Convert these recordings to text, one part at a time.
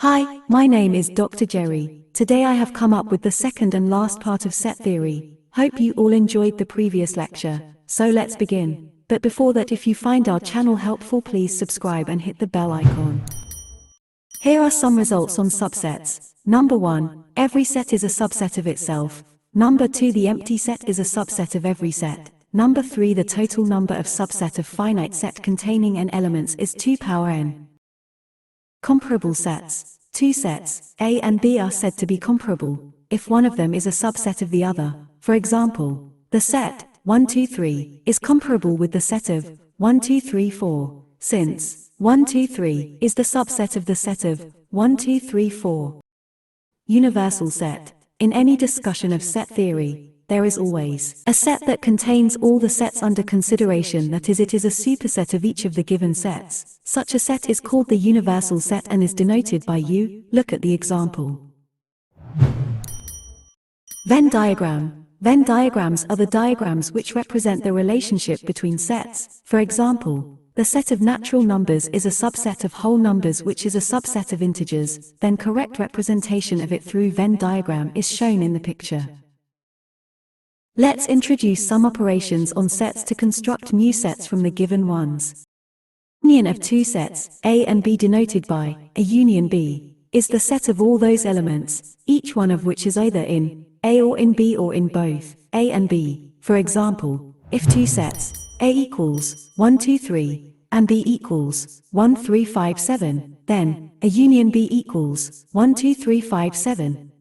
Hi, my name is Dr. Jerry. Today I have come up with the second and last part of set theory. Hope you all enjoyed the previous lecture. So let's begin. But before that, if you find our channel helpful, please subscribe and hit the bell icon. Here are some results on subsets. Number 1, every set is a subset of itself. Number 2, the empty set is a subset of every set. Number 3, the total number of subset of finite set containing n elements is 2 power n. Comparable sets. Two sets, A and B, are said to be comparable if one of them is a subset of the other. For example, the set 1, 2, 3 is comparable with the set of 1, 2, 3, 4, since 1, 2, 3 is the subset of the set of 1, 2, 3, 4. Universal set. In any discussion of set theory, there is always a set that contains all the sets under consideration, that is, it is a superset of each of the given sets. Such a set is called the universal set and is denoted by U. Look at the example. Venn diagram. Venn diagrams are the diagrams which represent the relationship between sets. For example, the set of natural numbers is a subset of whole numbers, which is a subset of integers. Then correct representation of it through Venn diagram is shown in the picture. Let's introduce some operations on sets to construct new sets from the given ones. Union of two sets, A and B, denoted by a union B, is the set of all those elements, each one of which is either in A or in B or in both A and B. For example, if two sets, A equals 1, 2, 3, and B equals 1, 3, 5, 7, then a union B equals 1, 2, 3, 5, 7.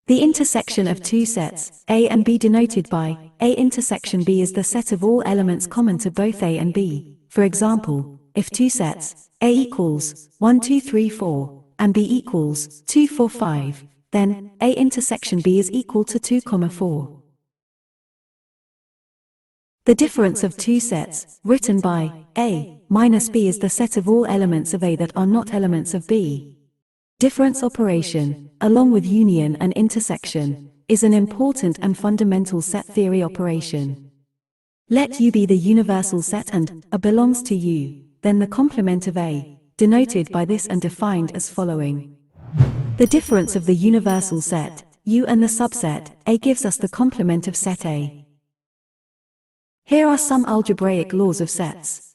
The intersection of two sets, A and B, denoted by A intersection B, is the set of all elements common to both A and B. For example, if two sets, A equals 1, 2, 3, 4, and B equals 2, 4, 5, then A intersection B is equal to 2, 4. The difference of two sets, written by A minus B, is the set of all elements of A that are not elements of B. Difference operation, along with union and intersection, is an important and fundamental set theory operation. Let U be the universal set and A belongs to U, then the complement of A, denoted by this and defined as following. The difference of the universal set, U, and the subset, A, gives us the complement of set A. Here are some algebraic laws of sets.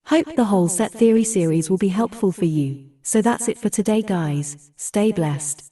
Hope the whole set theory series will be helpful for you. So that's it for today, guys. Stay blessed.